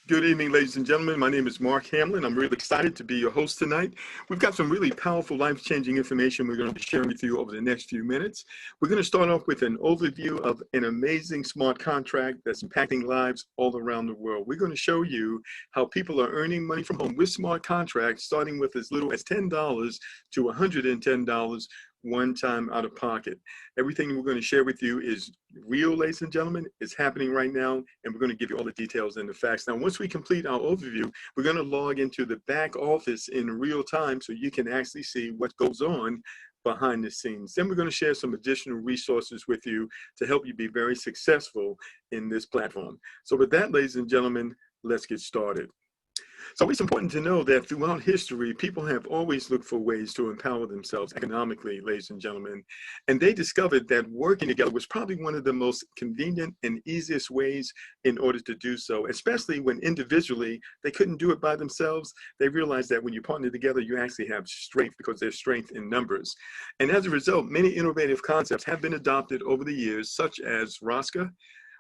Good evening, ladies and gentlemen. My name is Mark Hamlin. I'm really excited to be your host tonight. We've got some really powerful, life-changing information we're going to be sharing with you over the next few minutes. We're going to start off with an overview of an amazing smart contract that's impacting lives all around the world. We're going to show you how people are earning money from home with smart contracts, starting with as little as $10 to $110 one time out of pocket. Everything we're going to share with you is real, ladies and gentlemen. It's happening right now, and we're going to give you all the details and the facts. Now, once we complete our overview, we're going to log into the back office in real time so you can actually see what goes on behind the scenes. Then we're going to share some additional resources with you to help you be very successful in this platform. So with that, ladies and gentlemen, let's get started. So it's important to know that throughout history, people have always looked for ways to empower themselves economically, ladies and gentlemen. And they discovered that working together was probably one of the most convenient and easiest ways in order to do so, especially when individually they couldn't do it by themselves. They realized that when you partner together, you actually have strength because there's strength in numbers. And as a result, many innovative concepts have been adopted over the years, such as ROSCA,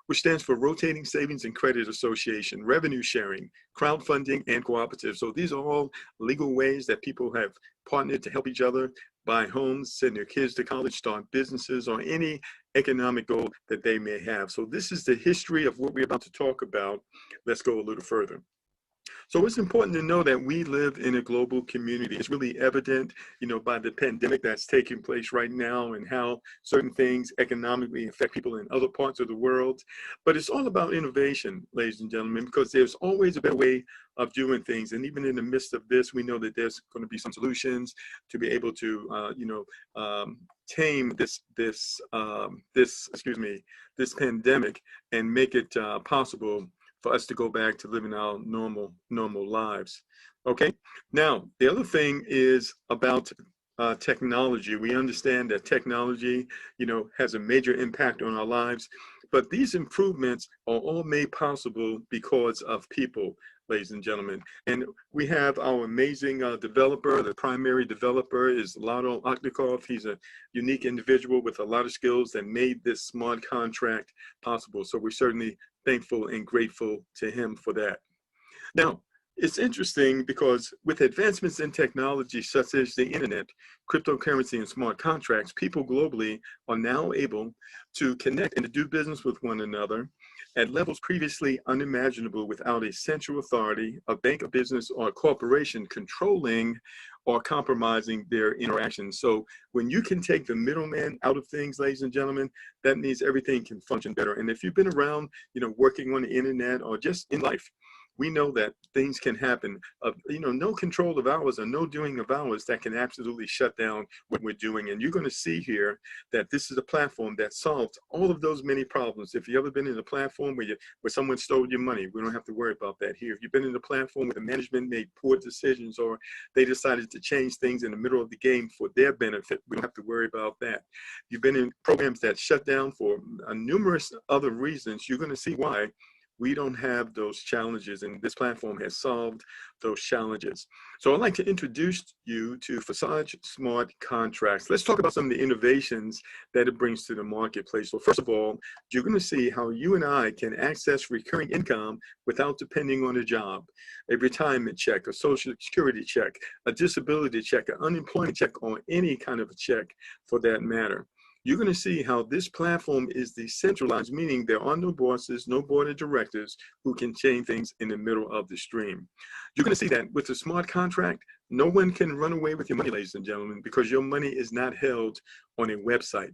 which stands for Rotating Savings and Credit Association, revenue sharing, crowdfunding, and cooperative. So these are all legal ways that people have partnered to help each other buy homes, send their kids to college, start businesses, or any economic goal that they may have. So this is the history of what we're about to talk about. Let's go a little further. So it's important to know that we live in a global community. It's really evident, by the pandemic that's taking place right now and how certain things economically affect people in other parts of the world. But it's all about innovation, ladies and gentlemen, because there's always a better way of doing things. And even in the midst of this, we know that there's going to be some solutions to be able to, tame this pandemic and make it possible for us to go back to living our normal lives. Okay. Now, the other thing is about technology. We understand that technology, has a major impact on our lives, but these improvements are all made possible because of people, ladies and gentlemen. And we have our amazing developer. The primary developer is Lado Oknikov. He's a unique individual with a lot of skills that made this smart contract possible. So we're certainly thankful and grateful to him for that. Now, it's interesting because with advancements in technology such as the internet, cryptocurrency, and smart contracts, people globally are now able to connect and to do business with one another at levels previously unimaginable without a central authority, a bank, a business, or a corporation controlling or compromising their interactions. So when you can take the middleman out of things, ladies and gentlemen, that means everything can function better. And if you've been around, working on the internet or just in life, we know that things can happen of, no control of ours or no doing of ours that can absolutely shut down what we're doing. And you're going to see here that this is a platform that solves all of those many problems. If you've ever been in a platform where someone stole your money, we don't have to worry about that here. If you've been in a platform where the management made poor decisions or they decided to change things in the middle of the game for their benefit, we don't have to worry about that. You've been in programs that shut down for numerous other reasons. You're going to see why we don't have those challenges, and this platform has solved those challenges. So I'd like to introduce you to Forsage Smart Contracts. Let's talk about some of the innovations that it brings to the marketplace. So first of all, you're going to see how you and I can access recurring income without depending on a job, a retirement check, a social security check, a disability check, an unemployment check, or any kind of a check for that matter. You're going to see how this platform is decentralized, meaning there are no bosses, no board of directors who can change things in the middle of the stream. You're going to see that with the smart contract, no one can run away with your money, ladies and gentlemen, because your money is not held on a website.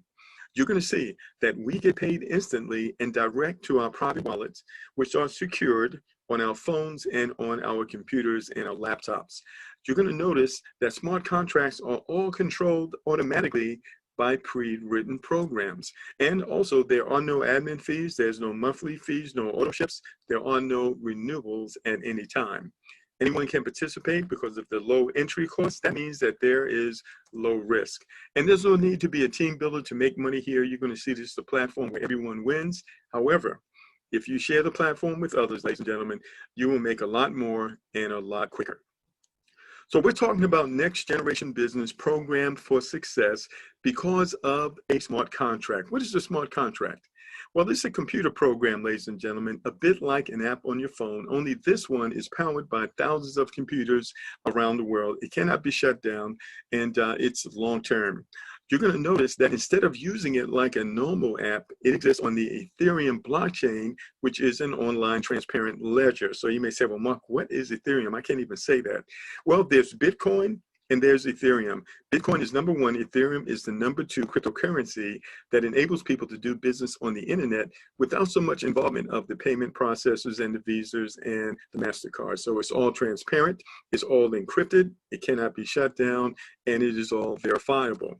You're going to see that we get paid instantly and direct to our private wallets, which are secured on our phones and on our computers and our laptops. You're going to notice that smart contracts are all controlled automatically by pre-written programs. And also there are no admin fees, there's no monthly fees, no auto ships, there are no renewals at any time. Anyone can participate because of the low entry cost. That means that there is low risk. And there's no need to be a team builder to make money here. You're going to see this is a platform where everyone wins. However, if you share the platform with others, ladies and gentlemen, you will make a lot more and a lot quicker. So we're talking about next generation business programmed for success because of a smart contract. What is a smart contract? Well, this is a computer program, ladies and gentlemen, a bit like an app on your phone, only this one is powered by thousands of computers around the world. It cannot be shut down, and it's long-term. You're going to notice that instead of using it like a normal app, it exists on the Ethereum blockchain, which is an online transparent ledger. So you may say, well, Mark, what is Ethereum? I can't even say that. Well, there's Bitcoin and there's Ethereum. Bitcoin is number one. Ethereum is the number two cryptocurrency that enables people to do business on the internet without so much involvement of the payment processors and the Visas and the MasterCard. So it's all transparent, it's all encrypted, it cannot be shut down, and it is all verifiable.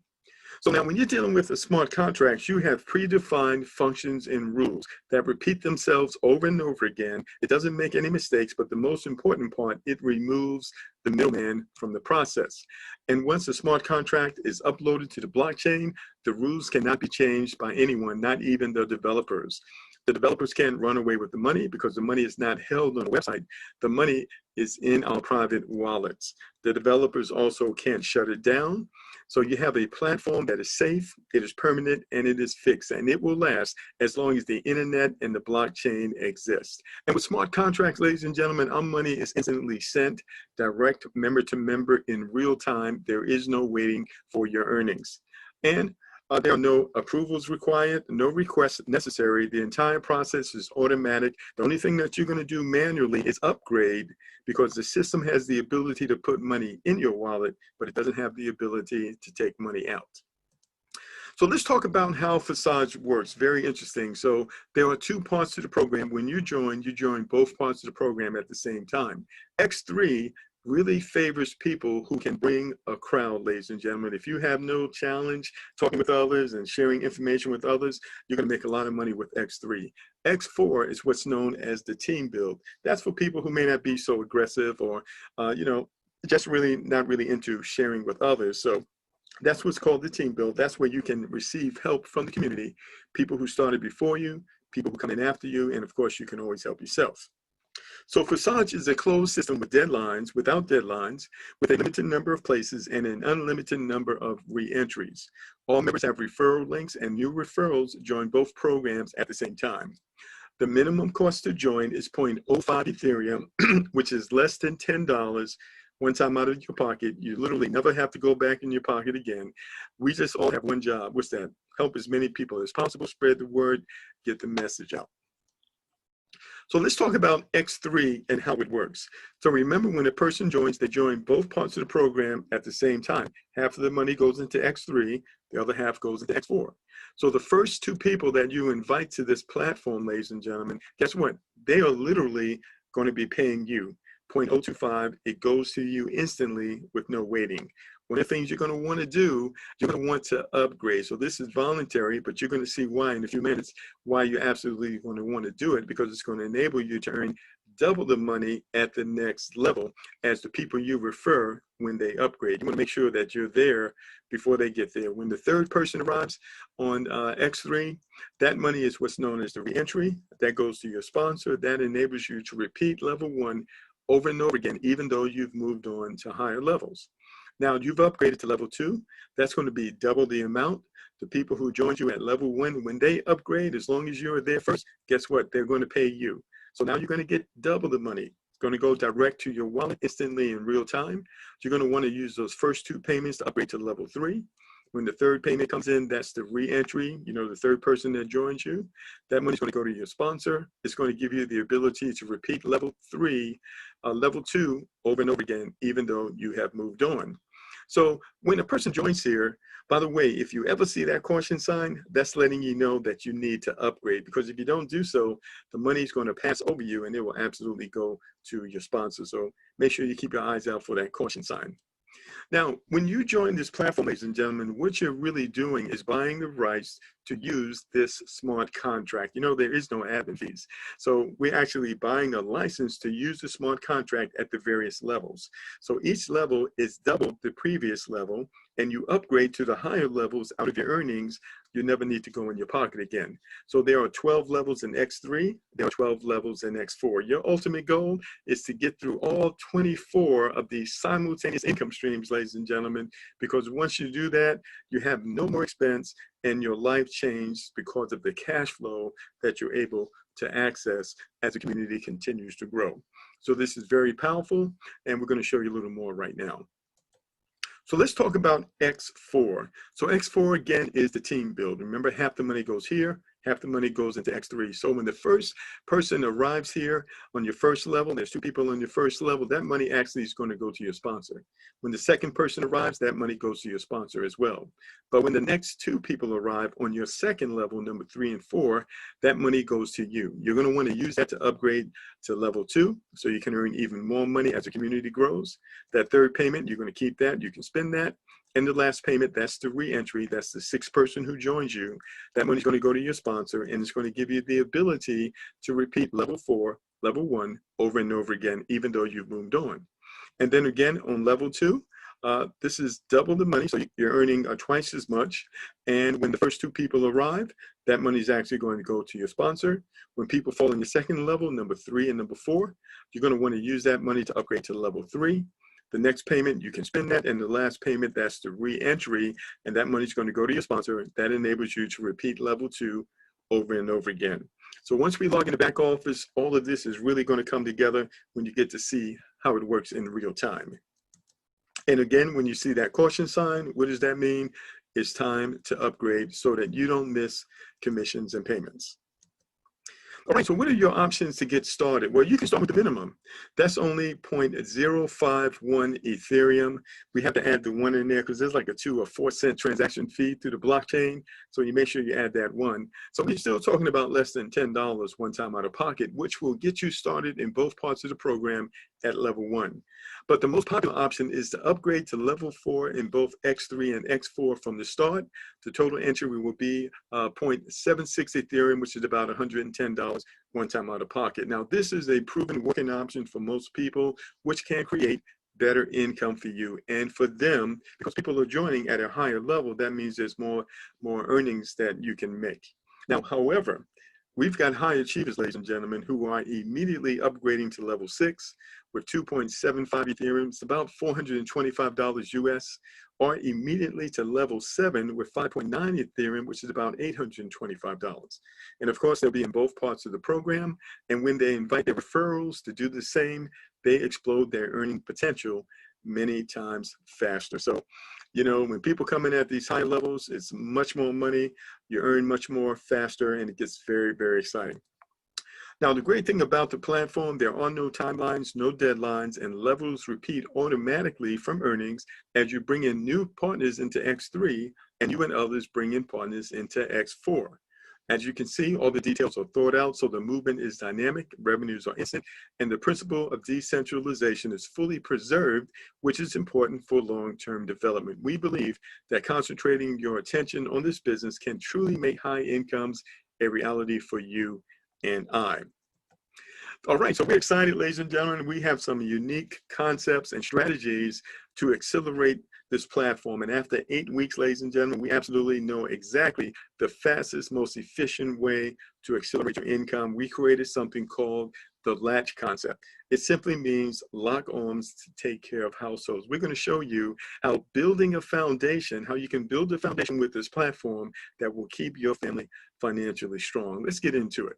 So now when you're dealing with a smart contract, you have predefined functions and rules that repeat themselves over and over again. It doesn't make any mistakes, but the most important part, it removes the middleman from the process. And once a smart contract is uploaded to the blockchain, the rules cannot be changed by anyone, not even the developers. The developers can't run away with the money because the money is not held on a website. The money is in our private wallets. The developers also can't shut it down. So you have a platform that is safe, it is permanent, and it is fixed, and it will last as long as the internet and the blockchain exist. And with smart contracts, ladies and gentlemen, our money is instantly sent direct member to member in real time. There is no waiting for your earnings. And there are no approvals required, no requests necessary. The entire process is automatic. The only thing that you're going to do manually is upgrade, because the system has the ability to put money in your wallet, but it doesn't have the ability to take money out. So let's talk about how Forsage works. Very interesting. So there are two parts to the program. When you join both parts of the program at the same time. X3 really favors people who can bring a crowd, ladies and gentlemen. If you have no challenge talking with others and sharing information with others, you're going to make a lot of money with X3. X4 is what's known as the team build. That's for people who may not be so aggressive or, just really not really into sharing with others. So that's what's called the team build. That's where you can receive help from the community, people who started before you, people who come in after you, and of course, you can always help yourself. So Forsage is a closed system without deadlines, with a limited number of places and an unlimited number of re-entries. All members have referral links, and new referrals join both programs at the same time. The minimum cost to join is 0.05 Ethereum, which is less than $10 one time out of your pocket. You literally never have to go back in your pocket again. We just all have one job. What's that? Help as many people as possible, spread the word, get the message out. So let's talk about X3 and how it works. So remember, when a person joins, they join both parts of the program at the same time. Half of the money goes into X3, the other half goes into X4. So the first two people that you invite to this platform, ladies and gentlemen, guess what? They are literally going to be paying you 0.025. It goes to you instantly with no waiting. One of the things you're going to want to do, you're going to want to upgrade. So this is voluntary, but you're going to see why in a few minutes, why you absolutely going to want to do it, because it's going to enable you to earn double the money at the next level as the people you refer when they upgrade. You want to make sure that you're there before they get there. When the third person arrives on X3, that money is what's known as the reentry. That goes to your sponsor. That enables you to repeat level one over and over again, even though you've moved on to higher levels. Now you've upgraded to level 2, that's going to be double the amount. The people who joined you at level 1, when they upgrade, as long as you're there first, guess what? They're going to pay you. So now you're going to get double the money. It's going to go direct to your wallet instantly in real time. You're going to want to use those first 2 payments to upgrade to level 3. When the third payment comes in, that's the re-entry, the third person that joins you. That money's going to go to your sponsor. It's going to give you the ability to repeat level 3, level 2 over and over again, even though you have moved on. So when a person joins here, by the way, if you ever see that caution sign, that's letting you know that you need to upgrade, because if you don't do so, the money is going to pass over you and it will absolutely go to your sponsor. So make sure you keep your eyes out for that caution sign. Now, when you join this platform, ladies and gentlemen, what you're really doing is buying the rights to use this smart contract. There is no admin fees. So we're actually buying a license to use the smart contract at the various levels. So each level is double the previous level, and you upgrade to the higher levels out of your earnings. You never need to go in your pocket again. So there are 12 levels in X3. There are 12 levels in X4. Your ultimate goal is to get through all 24 of these simultaneous income streams, ladies and gentlemen, because once you do that, you have no more expense. and your life changed because of the cash flow that you're able to access as the community continues to grow. So this is very powerful, and we're going to show you a little more right now. So let's talk about X4. So X4 again is the team build. Remember, half the money goes here, half the money goes into X3. So when the first person arrives here on your first level, there's 2 people on your first level, that money actually is going to go to your sponsor. When the second person arrives, that money goes to your sponsor as well. But when the next 2 people arrive on your second level, number 3 and 4, that money goes to you. You're going to want to use that to upgrade to level 2 so you can earn even more money as the community grows. That third payment, you're going to keep that. You can spend that. And the last payment, that's the re-entry. That's the 6th person who joins you. That money's going to go to your sponsor, and it's going to give you the ability to repeat level 4, level 1 over and over again, even though you've moved on. And then again, on level 2, this is double the money, so you're earning twice as much. And when the first 2 people arrive, that money is actually going to go to your sponsor. When people fall in the second level, number 3 and number 4, you're going to want to use that money to upgrade to level 3. The next payment, you can spend that, and the last payment, that's the re-entry, and that money is going to go to your sponsor. That enables you to repeat level 2 over and over again. So once we log in the back office, all of this is really going to come together when you get to see how it works in real time. And again, when you see that caution sign, what does that mean? It's time to upgrade so that you don't miss commissions and payments. All right, so what are your options to get started? Well, you can start with the minimum. That's only 0.051 Ethereum. We have to add the 1 in there because there's like a 2 or 4 cent transaction fee through the blockchain. So you make sure you add that 1. So we're still talking about less than $10 one time out of pocket, which will get you started in both parts of the program at level 1. But the most popular option is to upgrade to level 4 in both X3 and X4 from the start. The total entry will be 0.76 Ethereum, which is about $110 one time out of pocket. Now, this is a proven working option for most people, which can create better income for you and for them, because people are joining at a higher level. That means there's more earnings that you can make. Now, however, we've got high achievers, ladies and gentlemen, who are immediately upgrading to level 6 with 2.75 Ethereum. It's about $425 US, or immediately to level 7 with 5.9 Ethereum, which is about $825. And of course, they'll be in both parts of the program. And when they invite their referrals to do the same, they explode their earning potential many times faster. So, you know, when people come in at these high levels, it's much more money, you earn much more faster, and it gets very, very exciting. Now, the great thing about the platform, there are no timelines, no deadlines, and levels repeat automatically from earnings as you bring in new partners into X3 and you and others bring in partners into X4. As you can see, all the details are thought out, so the movement is dynamic, revenues are instant, and the principle of decentralization is fully preserved, which is important for long-term development. We believe that concentrating your attention on this business can truly make high incomes a reality for you and I. All right, so we're excited, ladies and gentlemen. We have some unique concepts and strategies to accelerate this platform. And after 8 weeks, ladies and gentlemen, we absolutely know exactly the fastest, most efficient way to accelerate your income. We created something called the latch concept. It simply means lock arms to take care of households. We're going to show you how building a foundation, how you can build a foundation with this platform that will keep your family financially strong. Let's get into it.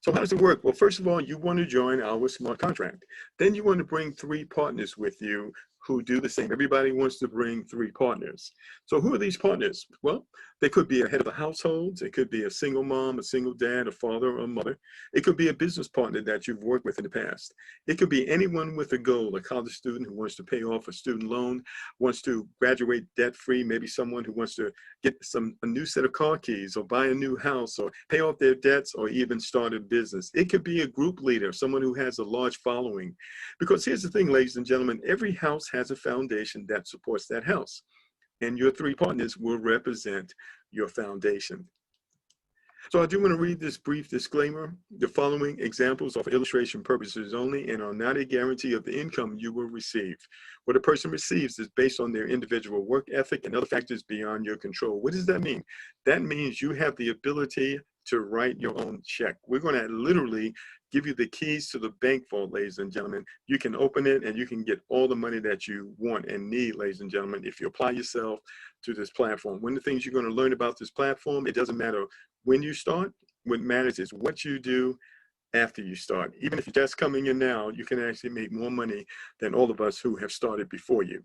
So how does it work? Well, first of all, you want to join our smart contract. Then you want to bring 3 partners with you who do the same. Everybody wants to bring 3 partners. So who are these partners? Well, they could be a head of a household. It could be a single mom, a single dad, a father, or a mother. It could be a business partner that you've worked with in the past. It could be anyone with a goal, a college student who wants to pay off a student loan, wants to graduate debt-free, maybe someone who wants to get a new set of car keys or buy a new house or pay off their debts or even start a business. It could be a group leader, someone who has a large following. Because here's the thing, ladies and gentlemen, every house has a foundation that supports that house. And your 3 partners will represent your foundation. So I do want to read this brief disclaimer. The following examples are for illustration purposes only and are not a guarantee of the income you will receive. What a person receives is based on their individual work ethic and other factors beyond your control. What does that mean? That means you have the ability to write your own check. We're going to literally give you the keys to the bank vault, ladies and gentlemen. You can open it and you can get all the money that you want and need, ladies and gentlemen, if you apply yourself to this platform. One of the things you're going to learn about this platform, it doesn't matter when you start. What matters is what you do after you start. Even if you're just coming in now, you can actually make more money than all of us who have started before you.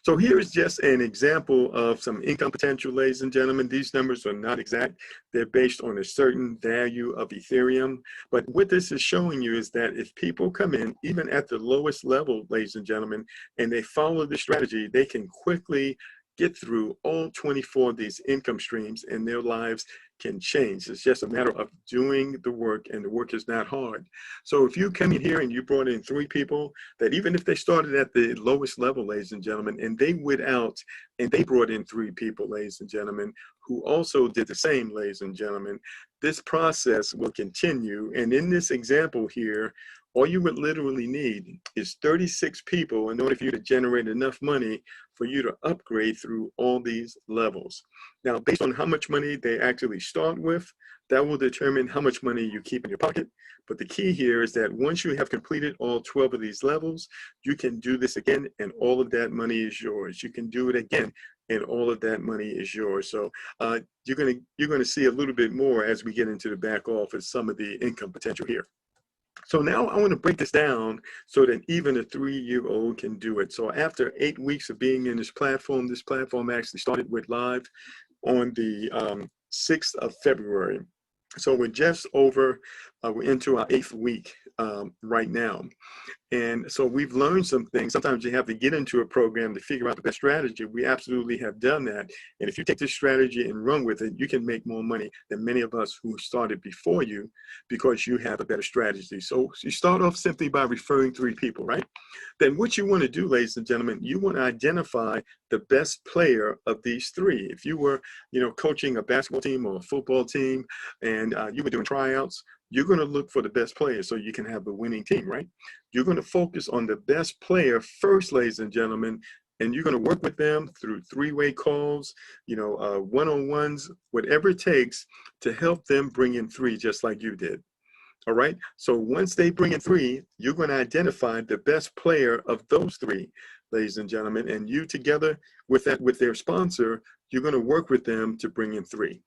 So here is just an example of some income potential, ladies and gentlemen. These numbers are not exact. They're based on a certain value of Ethereum. But what this is showing you is that if people come in, even at the lowest level, ladies and gentlemen, and they follow the strategy, they can quickly get through all 24 of these income streams and their lives can change. It's just a matter of doing the work, and the work is not hard. So if you come in here and you brought in 3 people that even if they started at the lowest level, ladies and gentlemen, and they went out and they brought in 3 people, ladies and gentlemen, who also did the same, ladies and gentlemen, this process will continue. And in this example here, all you would literally need is 36 people in order for you to generate enough money for you to upgrade through all these levels. Now, based on how much money they actually start with, that will determine how much money you keep in your pocket. But the key here is that once you have completed all 12 of these levels, you can do this again and all of that money is yours. You can do it again and all of that money is yours. So you're gonna see a little bit more as we get into the back office, some of the income potential here. So now I want to break this down so that even a 3-year-old can do it. So after 8 weeks of being in this platform actually started with live on the 6th of February. So we're just over, we're into our 8th week right now. And so we've learned some things. Sometimes you have to get into a program to figure out the best strategy. We absolutely have done that. And if you take this strategy and run with it, you can make more money than many of us who started before you because you have a better strategy. So you start off simply by referring 3 people, right? Then what you want to do, ladies and gentlemen, you want to identify the best player of these 3. If you were, coaching a basketball team or a football team and you were doing tryouts, you're going to look for the best player so you can have the winning team, right? You're going to focus on the best player first, ladies and gentlemen, and you're going to work with them through 3-way calls, one-on-ones, whatever it takes to help them bring in 3 just like you did. All right. So once they bring in 3, you're going to identify the best player of those 3, ladies and gentlemen, and you together with their sponsor, you're going to work with them to bring in 3.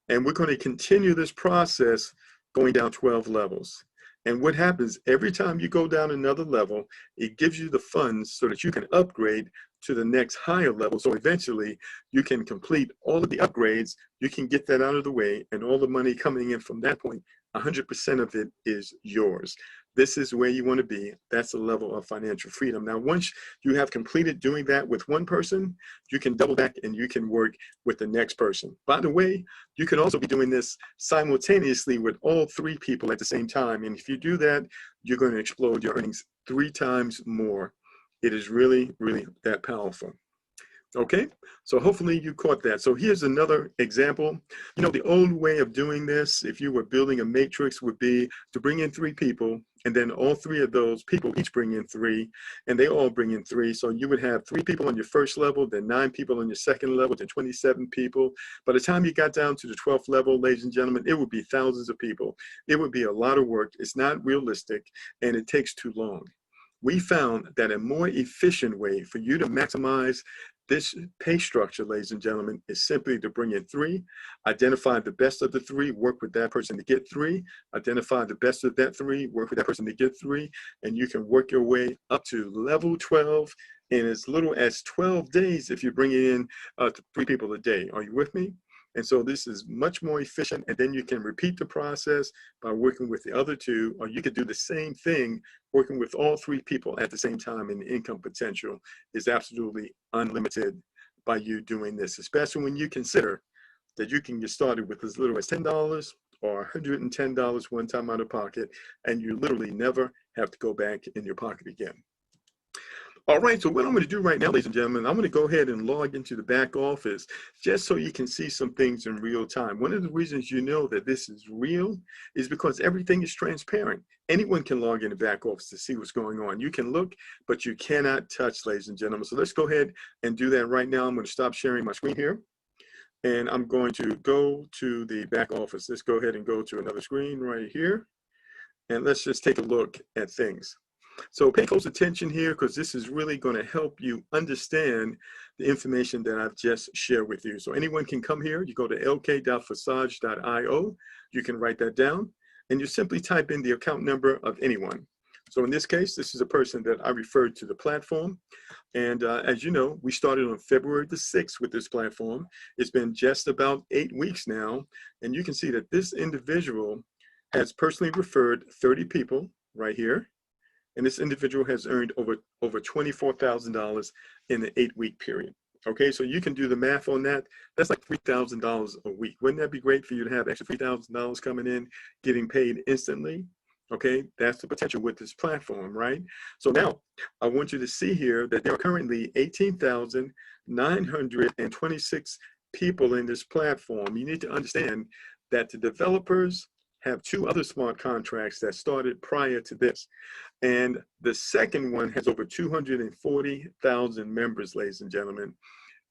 And we're going to continue this process going down 12 levels. And what happens every time you go down another level, it gives you the funds so that you can upgrade to the next higher level. So eventually you can complete all of the upgrades, you can get that out of the way, and all the money coming in from that point, 100% of it is yours. This is where you want to be. That's the level of financial freedom. Now, once you have completed doing that with one person, you can double back and you can work with the next person. By the way, you can also be doing this simultaneously with all 3 people at the same time. And if you do that, you're going to explode your earnings 3 times more. It is really, really that powerful. Okay, so hopefully you caught that. So here's another example. The old way of doing this, if you were building a matrix, would be to bring in 3 people, and then all 3 of those people each bring in 3, and they all bring in 3. So you would have 3 people on your first level, then 9 people on your second level, then 27 people. By the time you got down to the 12th level, ladies and gentlemen, it would be thousands of people. It would be a lot of work. It's not realistic, and it takes too long. We found that a more efficient way for you to maximize this pay structure, ladies and gentlemen, is simply to bring in 3, identify the best of the 3, work with that person to get 3, identify the best of that 3, work with that person to get 3, and you can work your way up to level 12 in as little as 12 days if you're bringing in 3 people a day. Are you with me? And so this is much more efficient, and then you can repeat the process by working with the other 2, or you could do the same thing working with all 3 people at the same time, and the income potential is absolutely unlimited by you doing this, especially when you consider that you can get started with as little as $10 or $110 one time out of pocket, and you literally never have to go back in your pocket again. All right, so what I'm going to do right now, ladies and gentlemen, I'm going to go ahead and log into the back office just so you can see some things in real time. One of the reasons you know that this is real is because everything is transparent. Anyone can log in the back office to see what's going on. You can look, but you cannot touch, ladies and gentlemen. So let's go ahead and do that right now. I'm going to stop sharing my screen here. And I'm going to go to the back office. Let's go ahead and go to another screen right here. And let's just take a look at things. So pay close attention here, because this is really going to help you understand the information that I've just shared with you. So anyone can come here. You go to lk.forsage.io. You can write that down, and you simply type in the account number of anyone. So in this case, this is a person that I referred to the platform. And as you know, we started on February the 6th with this platform. It's been just about 8 weeks now. And you can see that this individual has personally referred 30 people right here. And this individual has earned over $24,000 in the 8-week period. Okay, so you can do the math on that. That's like $3,000 a week. Wouldn't that be great for you to have extra $3,000 coming in, getting paid instantly? Okay, that's the potential with this platform, right? So now I want you to see here that there are currently 18,926 people in this platform. You need to understand that the developers have 2 other smart contracts that started prior to this. And the second one has over 240,000 members, ladies and gentlemen.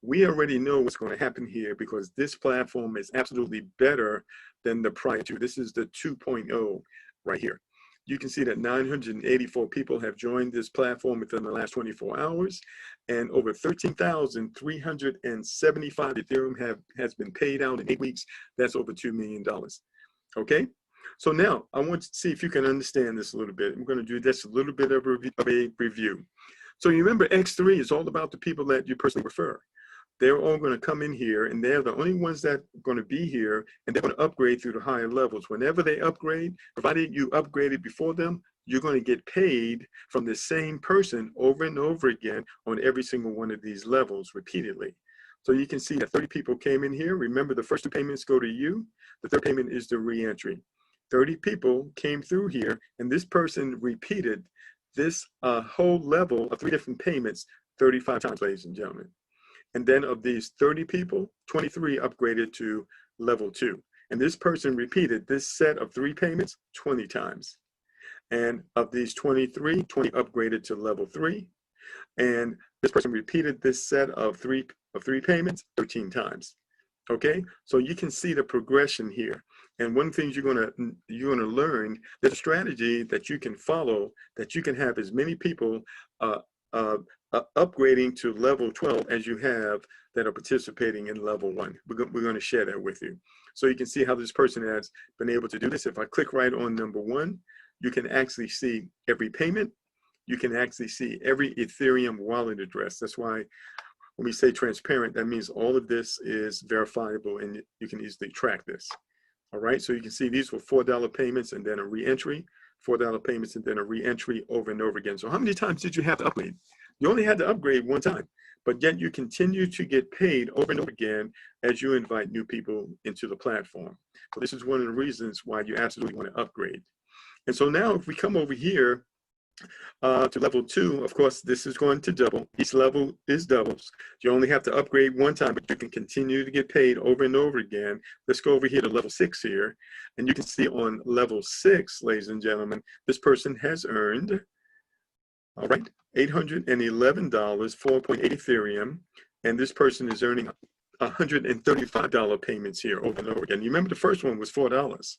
We already know what's going to happen here, because this platform is absolutely better than the prior 2. This is the 2.0 right here. You can see that 984 people have joined this platform within the last 24 hours, and over 13,375 Ethereum has been paid out in 8 weeks. That's over $2 million. Okay, so now I want to see if you can understand this a little bit. I'm going to do just a little bit of a review. So you remember X3 is all about the people that you personally refer. They're all going to come in here, and they're the only ones that are going to be here, and they're going to upgrade through the higher levels. Whenever they upgrade, provided you upgraded before them, you're going to get paid from the same person over and over again on every single one of these levels repeatedly. So you can see that 30 people came in here. Remember, the first 2 payments go to you. The third payment is the re-entry. 30 people came through here, and this person repeated this whole level of 3 different payments 35 times, ladies and gentlemen. And then of these 30 people, 23 upgraded to level 2. And this person repeated this set of 3 payments 20 times. And of these 23, 20 upgraded to level 3. And this person repeated this set of three payments 13 times. Okay, so you can see the progression here. And one thing you're gonna learn, there's a strategy that you can follow, that you can have as many people upgrading to level 12 as you have that are participating in level 1. We're going to share that with you. So you can see how this person has been able to do this. If I click right on number 1, you can actually see every payment. You can actually see every Ethereum wallet address. That's why when we say transparent, that means all of this is verifiable, and you can easily track this. All right, so you can see these were $4 payments and then a re-entry, $4 payments and then a re-entry over and over again. So how many times did you have to upgrade? You only had to upgrade 1 time, but yet you continue to get paid over and over again as you invite new people into the platform. So this is one of the reasons why you absolutely want to upgrade. And so now if we come over here to level 2, of course, this is going to double. Each level is doubles. You only have to upgrade 1 time, but you can continue to get paid over and over again. Let's go over here to level 6 here. And you can see on level 6, ladies and gentlemen, this person has earned, all right, $811, 4.8 Ethereum. And this person is earning $135 payments here over and over again. You remember the first one was $4.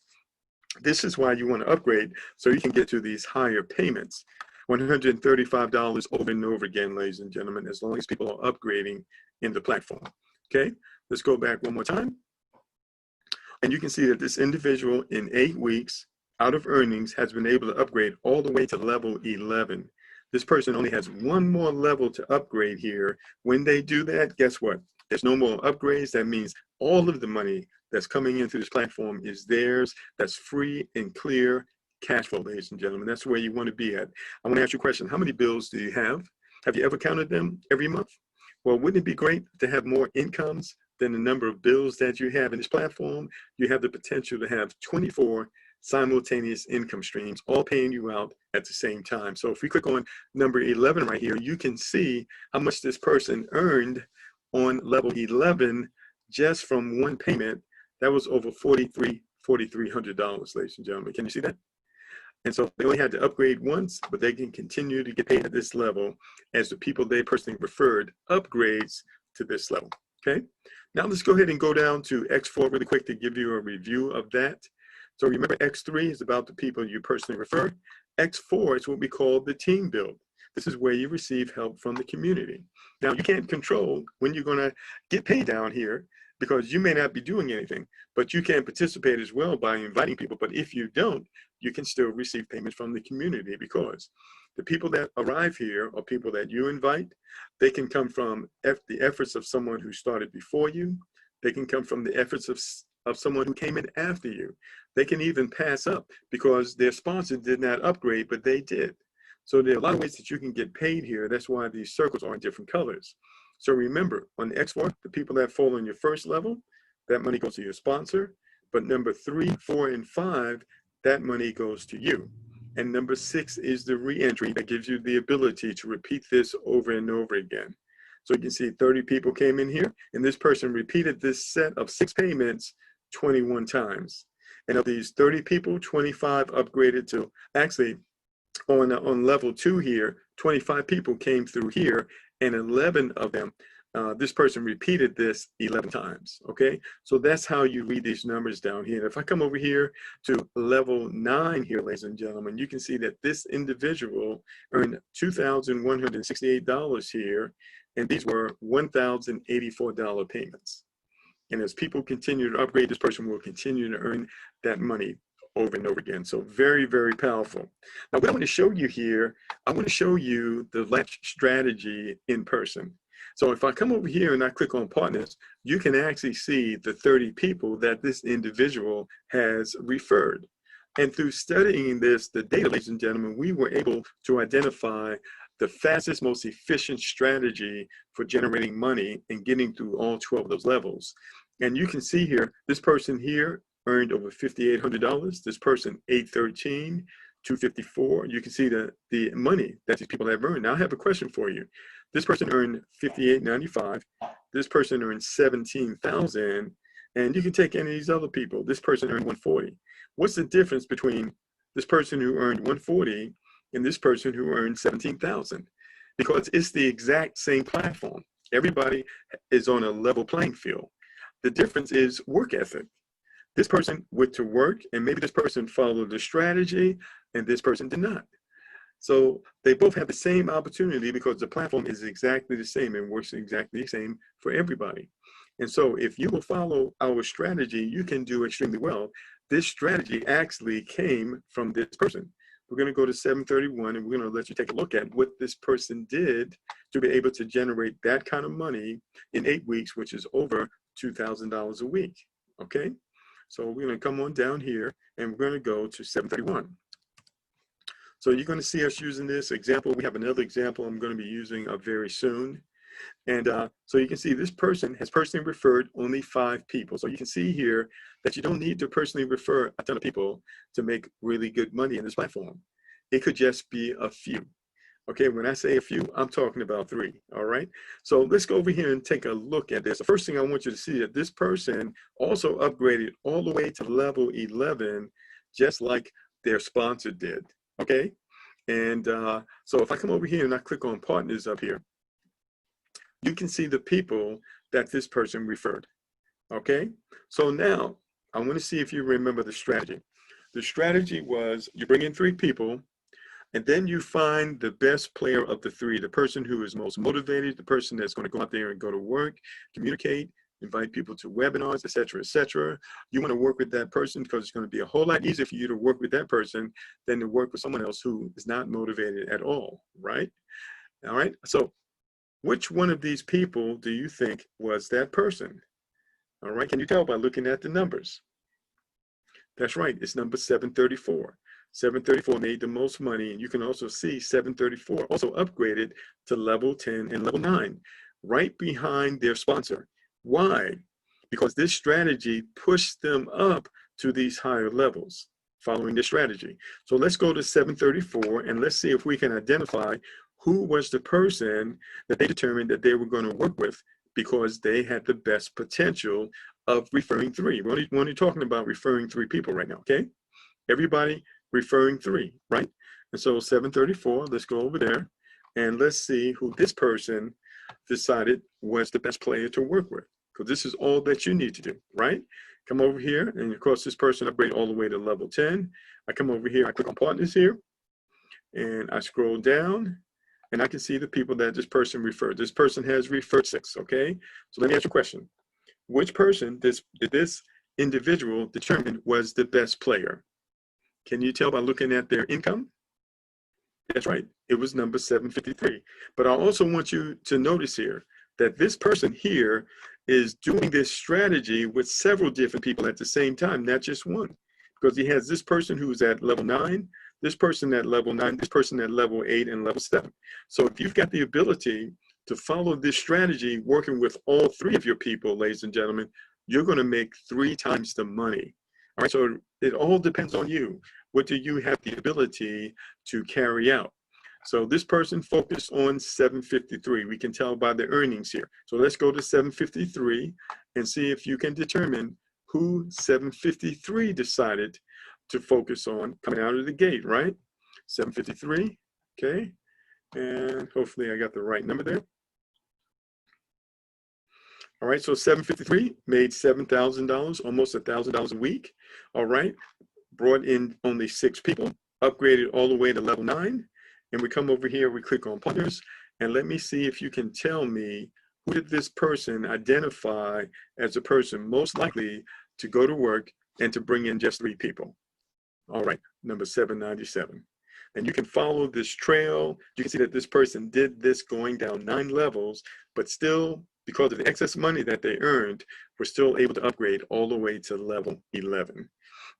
This is why you want to upgrade, so you can get to these higher payments. $135 over and over again, ladies and gentlemen, as long as people are upgrading in the platform. Okay, let's go back one more time. And you can see that this individual in 8 weeks out of earnings has been able to upgrade all the way to level 11. This person only has 1 more level to upgrade here. When they do that, guess what? There's no more upgrades. That means all of the money that's coming into this platform is theirs. That's free and clear cash flow, ladies and gentlemen. That's where you want to be at. I want to ask you a question. How many bills do you have? Have you ever counted them every month? Well, wouldn't it be great to have more incomes than the number of bills that you have in this platform? You have the potential to have 24 simultaneous income streams, all paying you out at the same time. So if we click on number 11 right here, you can see how much this person earned on level 11 just from 1 payment. That was over $4,300, ladies and gentlemen. Can you see that? And so they only had to upgrade once, but they can continue to get paid at this level as the people they personally referred upgrades to this level. Okay. Now let's go ahead and go down to X4 really quick to give you a review of that. So remember, X3 is about the people you personally refer. X4 is what we call the team build. This is where you receive help from the community. Now, you can't control when you're going to get paid down here because you may not be doing anything, but you can participate as well by inviting people. But if you don't, you can still receive payments from the community, because the people that arrive here are people that you invite. They can come from the efforts of someone who started before you. They can come from the efforts of someone who came in after you. They can even pass up because their sponsor did not upgrade, but they did. So there are a lot of ways that you can get paid here. That's why these circles are in different colors. So remember, on X4, the people that fall on your first level, that money goes to your sponsor. But number 3, 4, and 5, that money goes to you. And number 6 is the re-entry that gives you the ability to repeat this over and over again. So you can see 30 people came in here, and this person repeated this set of 6 payments 21 times. And of these 30 people, 25 upgraded to, actually, on level 2 here, 25 people came through here, and 11 of them, this person repeated this 11 times, okay? So that's how you read these numbers down here. If I come over here to level 9 here, ladies and gentlemen, you can see that this individual earned $2,168 here, and these were $1,084 payments. And as people continue to upgrade, this person will continue to earn that money over and over again. So very, very powerful. Now, what I want to show you here, I want to show you the latch strategy in person. So if I come over here and I click on partners, you can actually see the 30 people that this individual has referred. And through studying this, the data, ladies and gentlemen, we were able to identify the fastest, most efficient strategy for generating money and getting through all 12 of those levels. And you can see here, this person here earned over $5,800. This person, $813, $254. You can see the money that these people have earned. Now I have a question for you. This person earned $58.95. This person earned $17,000. And you can take any of these other people. This person earned $140. What's the difference between this person who earned $140 and this person who earned $17,000? Because it's the exact same platform. Everybody is on a level playing field. The difference is work ethic. This person went to work, and maybe this person followed the strategy, and this person did not. So they both have the same opportunity because the platform is exactly the same and works exactly the same for everybody. And so if you will follow our strategy, you can do extremely well. This strategy actually came from this person. We're going to go to 731, and we're going to let you take a look at what this person did to be able to generate that kind of money in 8 weeks, which is over $2,000 a week. Okay? So we're going to come on down here, and we're going to go to 731. So you're going to see us using this example. We have another example I'm going to be using very soon. And so you can see this person has personally referred only 5 people. So you can see here that you don't need to personally refer a ton of people to make really good money in this platform. It could just be a few. Okay, when I say a few, I'm talking about 3, all right? So let's go over here and take a look at this. The first thing I want you to see that this person also upgraded all the way to level 11, just like their sponsor did, okay? And so if I come over here and I click on partners up here, you can see the people that this person referred, okay? So now, I want to see if you remember the strategy. The strategy was you bring in 3 people, and then you find the best player of the 3, the person who is most motivated, the person that's going to go out there and go to work, communicate, invite people to webinars, et cetera, et cetera. You want to work with that person because it's going to be a whole lot easier for you to work with that person than to work with someone else who is not motivated at all, right? All right, so which one of these people do you think was that person? All right, can you tell by looking at the numbers? That's right, it's number 734. 734 made the most money, and you can also see 734 also upgraded to level 10 and level 9, right behind their sponsor. Why? Because this strategy pushed them up to these higher levels following this strategy. So let's go to 734 and let's see if we can identify who was the person that they determined that they were going to work with because they had the best potential of referring 3. We're only talking about referring 3 people right now, okay? Everybody referring 3, right? And so 734, let's go over there and let's see who this person decided was the best player to work with. because this is all that you need to do, right? Come over here, and of course, this person upgraded all the way to level 10. I come over here, I click on partners here, and I scroll down, and I can see the people that this person referred. This person has referred 6, okay? So let me ask you a question. Which person did this individual determine was the best player? Can you tell by looking at their income? That's right, it was number 753. But I also want you to notice here that this person here is doing this strategy with several different people at the same time, not just one. Because he has this person who's at level 9, this person at level 9, this person at level 8, and level 7. So if you've got the ability to follow this strategy, working with all 3 of your people, ladies and gentlemen, you're going to make 3 times the money. All right, so it all depends on you. What do you have the ability to carry out? So this person focused on 753. We can tell by the earnings here. So let's go to 753 and see if you can determine who 753 decided to focus on coming out of the gate, right? 753, okay. And hopefully I got the right number there. All right, so 753 made $7,000, almost $1,000 a week. All right, brought in only 6 people, upgraded all the way to level 9. And we come over here, we click on partners, and let me see if you can tell me who did this person identify as a person most likely to go to work and to bring in just 3 people. All right, number 797. And you can follow this trail. You can see that this person did this going down 9 levels, but still, because of the excess money that they earned, were still able to upgrade all the way to level 11.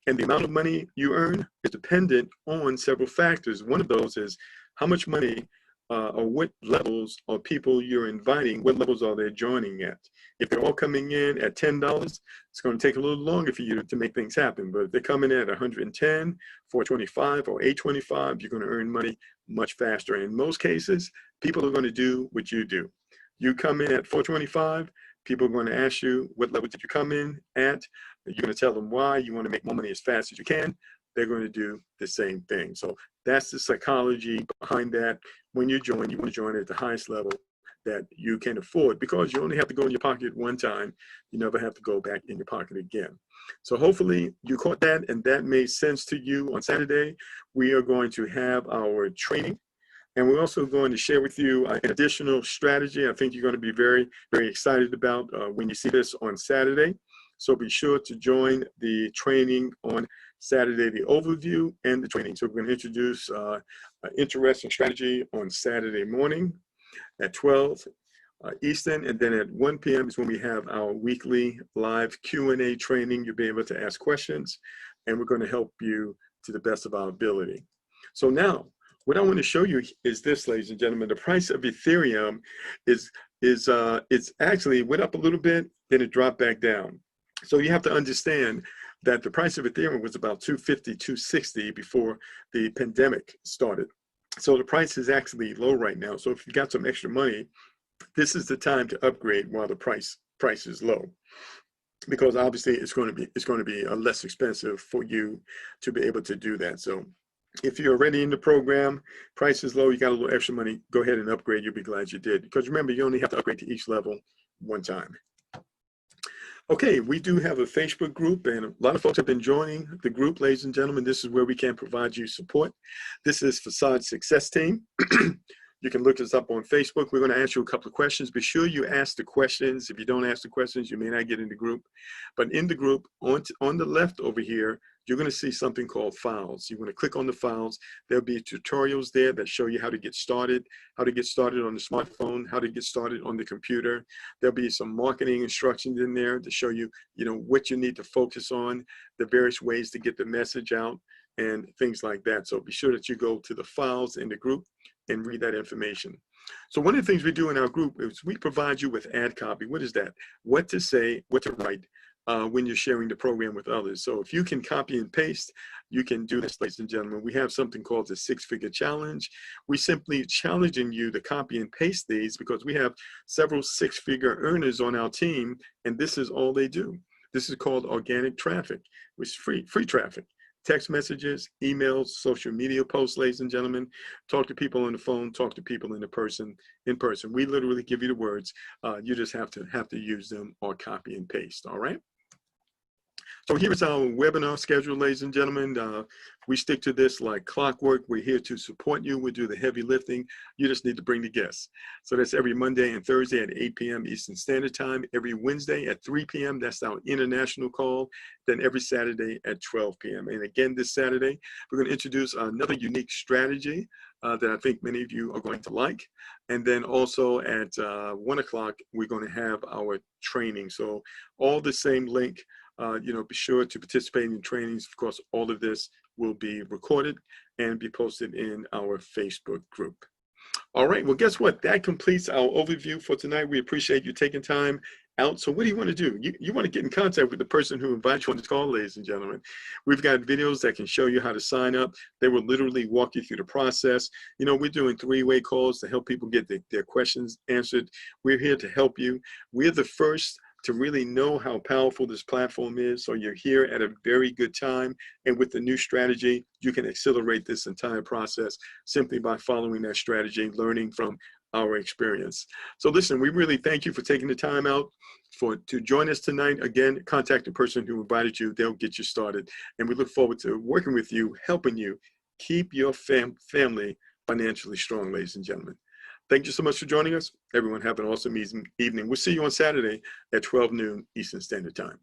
And the amount of money you earn is dependent on several factors. One of those is how much money or what levels of people you're inviting, what levels are they joining at? If they're all coming in at $10, it's going to take a little longer for you to make things happen. But if they're coming in at 110, 425, or 825, you're going to earn money much faster. And in most cases, people are going to do what you do. You come in at 425, people are going to ask you, what level did you come in at? You're going to tell them why. You want to make more money as fast as you can. They're going to do the same thing. So that's the psychology behind that. When you join, you want to join at the highest level that you can afford, because you only have to go in your pocket one time. You never have to go back in your pocket again. So hopefully you caught that and that made sense to you. On Saturday, we are going to have our training. And we're also going to share with you an additional strategy I think you're going to be very, very excited about when you see this on Saturday. So be sure to join the training on Saturday, the overview and the training. So we're going to introduce an interesting strategy on Saturday morning at 12 Eastern, and then at 1 p.m. is when we have our weekly live Q&A training. You'll be able to ask questions, and we're going to help you to the best of our ability. So now, what I want to show you is this, ladies and gentlemen. The price of Ethereum is actually went up a little bit, then it dropped back down. So you have to understand that the price of Ethereum was about $250, $260 before the pandemic started. So the price is actually low right now. So if you got some extra money, this is the time to upgrade while the price is low, because obviously it's going to be less expensive for you to be able to do that. So if you're already in the program, price is low, you got a little extra money, go ahead and upgrade. You'll be glad you did, because remember, you only have to upgrade to each level one time. Okay, we do have a Facebook group, and a lot of folks have been joining the group, ladies and gentlemen. This is where we can provide you support. This is Forsage Success Team. You can look us up on Facebook. We're going to ask you a couple of questions. Be sure you ask the questions. If you don't ask the questions, you may not get in the group. But in the group, on the left over here, you're going to see something called files. You want to click on the files. There'll be tutorials there that show you how to get started on the smartphone, how to get started on the computer. There'll be some marketing instructions in there to show you, what you need to focus on, the various ways to get the message out, and things like that. So be sure that you go to the files in the group and read that information. So one of the things we do in our group is we provide you with ad copy. What is that? What to say, what to write when you're sharing the program with others. So if you can copy and paste, you can do this, ladies and gentlemen. We have something called the 6-figure challenge. We simply challenging you to copy and paste these, because we have several 6-figure earners on our team, and this is all they do. This is called organic traffic, which is free traffic. text messages, emails, social media posts, ladies and gentlemen. Talk to people on the phone, talk to people in person. We literally give you the words. You just have to use them or copy and paste, all right? So here's our webinar schedule, ladies and gentlemen. We stick to this like clockwork. We're here to support you. We do the heavy lifting. You just need to bring the guests. So that's every Monday and Thursday at 8 p.m. Eastern Standard Time. Every Wednesday at 3 p.m. That's our international call. Then every Saturday at 12 p.m. And again, this Saturday, we're going to introduce another unique strategy that I think many of you are going to like. And then also at 1 o'clock, we're going to have our training. So all the same link. Be sure to participate in trainings. Of course, all of this will be recorded and be posted in our Facebook group. All right, well, guess what? That completes our overview for tonight. We appreciate you taking time out. So what do you want to do? You want to get in contact with the person who invites you on this call, ladies and gentlemen. We've got videos that can show you how to sign up. They will literally walk you through the process. We're doing three-way calls to help people get their questions answered. We're here to help you. We're the first to really know how powerful this platform is. So you're here at a very good time. And with the new strategy, you can accelerate this entire process simply by following that strategy, learning from our experience. So listen, we really thank you for taking the time out to join us tonight. Again, contact the person who invited you. They'll get you started. And we look forward to working with you, helping you keep your family financially strong, ladies and gentlemen. Thank you so much for joining us. Everyone have an awesome evening. We'll see you on Saturday at 12 noon Eastern Standard Time.